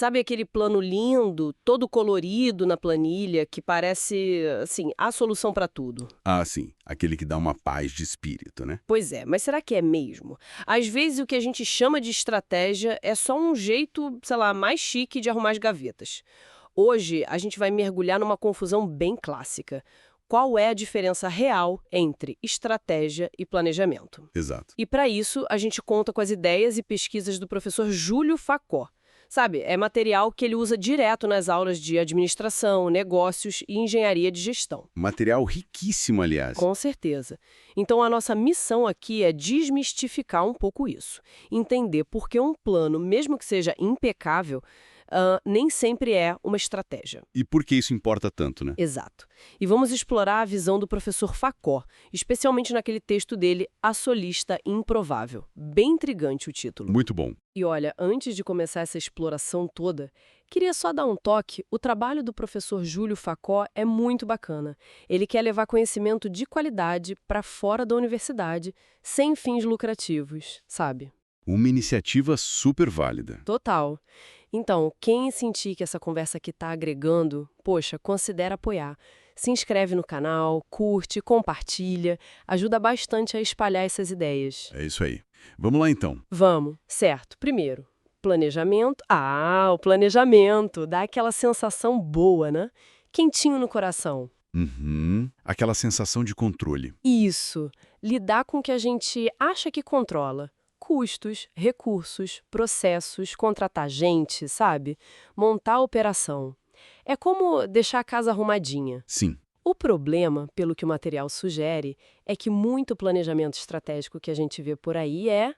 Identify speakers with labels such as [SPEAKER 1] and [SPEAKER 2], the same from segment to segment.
[SPEAKER 1] Sabe aquele plano lindo, todo colorido na planilha, que parece, assim, a solução para tudo?
[SPEAKER 2] Ah, sim, aquele que dá uma paz de espírito, né?
[SPEAKER 1] Pois é, mas será que é mesmo? Às vezes o que a gente chama de estratégia é só um jeito, sei lá, mais chique de arrumar as gavetas. Hoje a gente vai mergulhar numa confusão bem clássica. Qual é a diferença real entre estratégia e planejamento?
[SPEAKER 2] Exato.
[SPEAKER 1] E para isso, a gente conta com as ideias e pesquisas do professor Júlio Facó. Sabe, é material que ele usa direto nas aulas de administração, negócios e engenharia de gestão.
[SPEAKER 2] Material riquíssimo, aliás.
[SPEAKER 1] Com certeza. Então, a nossa missão aqui é desmistificar um pouco isso. Entender por que um plano, mesmo que seja impecável, nem sempre é uma estratégia.
[SPEAKER 2] E por que isso importa tanto, né?
[SPEAKER 1] Exato. E vamos explorar a visão do professor Facó, especialmente naquele texto dele, A Solista Improvável. Bem intrigante o título.
[SPEAKER 2] Muito bom.
[SPEAKER 1] E olha, antes de começar essa exploração toda, queria só dar um toque. O trabalho do professor Júlio Facó é muito bacana. Ele quer levar conhecimento de qualidade para fora da universidade, sem fins lucrativos, sabe?
[SPEAKER 2] Uma iniciativa super válida.
[SPEAKER 1] Total. Então, quem sentir que essa conversa aqui está agregando, poxa, considera apoiar. Se inscreve no canal, curte, compartilha, ajuda bastante a espalhar essas ideias.
[SPEAKER 2] É isso aí. Vamos lá então.
[SPEAKER 1] Vamos, certo. Primeiro, planejamento. O planejamento dá aquela sensação boa, né? Quentinho no coração.
[SPEAKER 2] Uhum. Aquela sensação de controle.
[SPEAKER 1] Isso, lidar com o que a gente acha que controla. Custos, recursos, processos, contratar gente, sabe? Montar a operação. É como deixar a casa arrumadinha.
[SPEAKER 2] Sim.
[SPEAKER 1] O problema, pelo que o material sugere, é que muito planejamento estratégico que a gente vê por aí é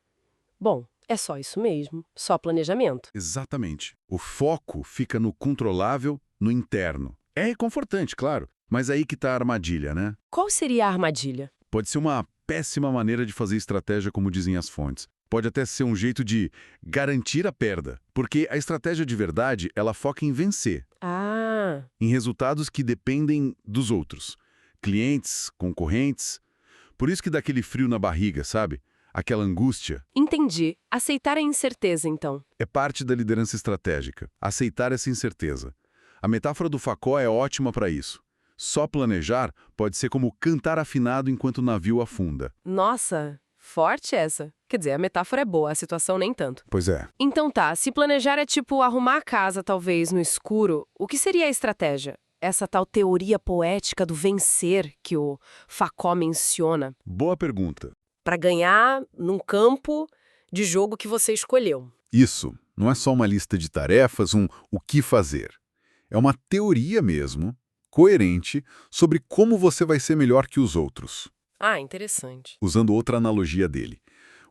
[SPEAKER 1] só isso mesmo, só planejamento.
[SPEAKER 2] Exatamente. O foco fica no controlável, no interno. É confortante, claro, mas aí que está a armadilha, né?
[SPEAKER 1] Qual seria a armadilha?
[SPEAKER 2] Pode ser uma péssima maneira de fazer estratégia, como dizem as fontes. Pode até ser um jeito de garantir a perda, porque a estratégia de verdade, ela foca em vencer, em resultados que dependem dos outros. Clientes, concorrentes. Por isso que dá aquele frio na barriga, sabe? Aquela angústia.
[SPEAKER 1] Entendi. Aceitar a incerteza, então.
[SPEAKER 2] É parte da liderança estratégica, aceitar essa incerteza. A metáfora do Facó é ótima para isso. Só planejar pode ser como cantar afinado enquanto o navio afunda.
[SPEAKER 1] Nossa, forte essa. Quer dizer, a metáfora é boa, a situação nem tanto.
[SPEAKER 2] Pois é.
[SPEAKER 1] Então tá, se planejar é tipo arrumar a casa, talvez, no escuro, o que seria a estratégia? Essa tal teoria poética do vencer que o Facó menciona.
[SPEAKER 2] Boa pergunta.
[SPEAKER 1] Para ganhar num campo de jogo que você escolheu.
[SPEAKER 2] Isso, não é só uma lista de tarefas, o que fazer. É uma teoria mesmo, coerente, sobre como você vai ser melhor que os outros.
[SPEAKER 1] Interessante.
[SPEAKER 2] Usando outra analogia dele.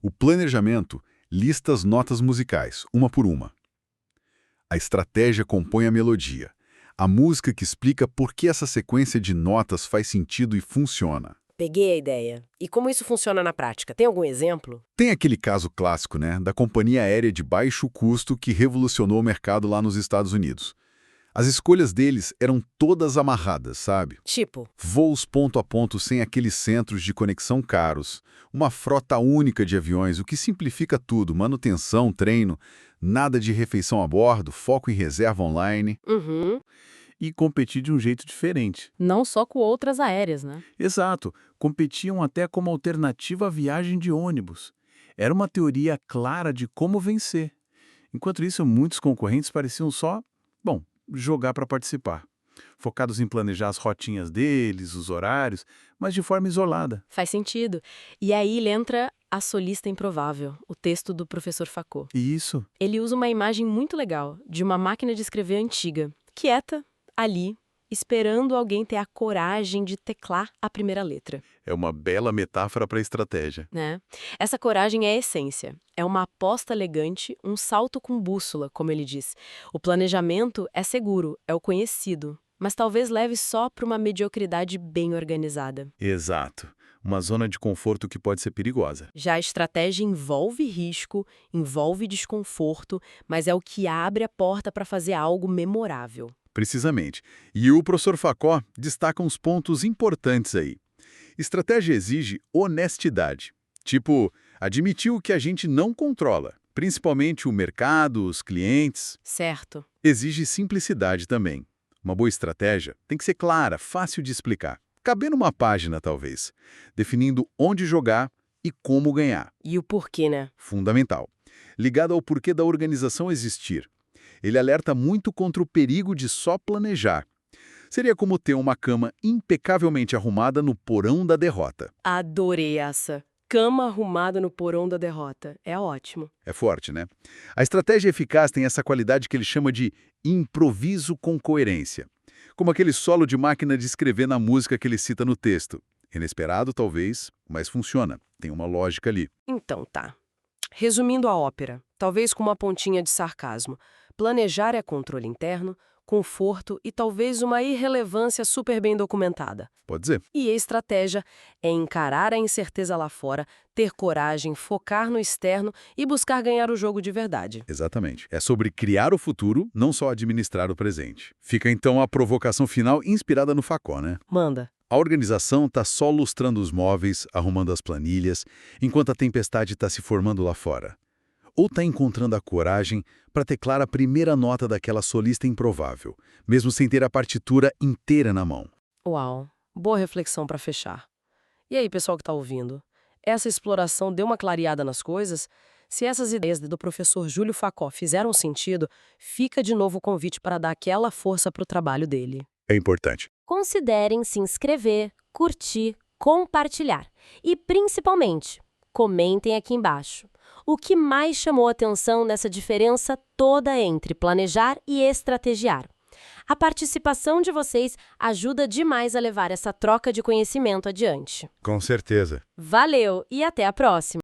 [SPEAKER 2] O planejamento lista as notas musicais, uma por uma. A estratégia compõe a melodia, a música que explica por que essa sequência de notas faz sentido e funciona.
[SPEAKER 1] Peguei a ideia. E como isso funciona na prática? Tem algum exemplo?
[SPEAKER 2] Tem aquele caso clássico, né, da companhia aérea de baixo custo que revolucionou o mercado lá nos Estados Unidos. As escolhas deles eram todas amarradas, sabe?
[SPEAKER 1] Tipo?
[SPEAKER 2] Voos ponto a ponto sem aqueles centros de conexão caros, uma frota única de aviões, o que simplifica tudo, manutenção, treino, nada de refeição a bordo, foco em reserva online.
[SPEAKER 1] Uhum.
[SPEAKER 3] E competir de um jeito diferente.
[SPEAKER 4] Não só com outras aéreas, né?
[SPEAKER 3] Exato, competiam até como alternativa à viagem de ônibus. Era uma teoria clara de como vencer. Enquanto isso, muitos concorrentes pareciam só, jogar para participar. Focados em planejar as rotinhas deles, os horários, mas de forma isolada.
[SPEAKER 4] Faz sentido. E aí entra A Solista Improvável, o texto do professor Facó.
[SPEAKER 3] E isso?
[SPEAKER 4] Ele usa uma imagem muito legal de uma máquina de escrever antiga, quieta, ali, esperando alguém ter a coragem de teclar a primeira letra.
[SPEAKER 2] É uma bela metáfora para a estratégia.
[SPEAKER 4] Né? Essa coragem é a essência. É uma aposta elegante, um salto com bússola, como ele diz. O planejamento é seguro, é o conhecido, mas talvez leve só para uma mediocridade bem organizada.
[SPEAKER 3] Exato. Uma zona de conforto que pode ser perigosa.
[SPEAKER 4] Já a estratégia envolve risco, envolve desconforto, mas é o que abre a porta para fazer algo memorável.
[SPEAKER 2] Precisamente. E o professor Facó destaca uns pontos importantes aí. Estratégia exige honestidade. Tipo, admitir o que a gente não controla. principalmente o mercado, os clientes.
[SPEAKER 4] Certo.
[SPEAKER 2] Exige simplicidade também. Uma boa estratégia tem que ser clara, fácil de explicar. Caber numa página, talvez, definindo onde jogar e como ganhar.
[SPEAKER 4] E o porquê, né?
[SPEAKER 2] Fundamental. Ligado ao porquê da organização existir. Ele alerta muito contra o perigo de só planejar. Seria como ter uma cama impecavelmente arrumada no porão da derrota.
[SPEAKER 4] Adorei essa. Cama arrumada no porão da derrota. É ótimo.
[SPEAKER 2] É forte, né? A estratégia eficaz tem essa qualidade que ele chama de improviso com coerência. Como aquele solo de máquina de escrever na música que ele cita no texto. Inesperado, talvez, mas funciona. Tem uma lógica ali.
[SPEAKER 1] Então tá. Resumindo a ópera, talvez com uma pontinha de sarcasmo, planejar é controle interno, conforto e talvez uma irrelevância super bem documentada.
[SPEAKER 2] Pode dizer.
[SPEAKER 1] E a estratégia é encarar a incerteza lá fora, ter coragem, focar no externo e buscar ganhar o jogo de verdade.
[SPEAKER 2] Exatamente. É sobre criar o futuro, não só administrar o presente. Fica então a provocação final inspirada no Facó, né?
[SPEAKER 1] Manda.
[SPEAKER 2] A organização está só lustrando os móveis, arrumando as planilhas, enquanto a tempestade está se formando lá fora. Ou está encontrando a coragem para teclar a primeira nota daquela solista improvável, mesmo sem ter a partitura inteira na mão.
[SPEAKER 1] Uau, boa reflexão para fechar. E aí, pessoal que está ouvindo? Essa exploração deu uma clareada nas coisas? Se essas ideias do professor Júlio Facó fizeram sentido, fica de novo o convite para dar aquela força para o trabalho dele.
[SPEAKER 2] É importante.
[SPEAKER 5] Considerem se inscrever, curtir, compartilhar. E, principalmente, comentem aqui embaixo. O que mais chamou atenção nessa diferença toda entre planejar e estrategiar? A participação de vocês ajuda demais a levar essa troca de conhecimento adiante.
[SPEAKER 2] Com certeza.
[SPEAKER 5] Valeu e até a próxima!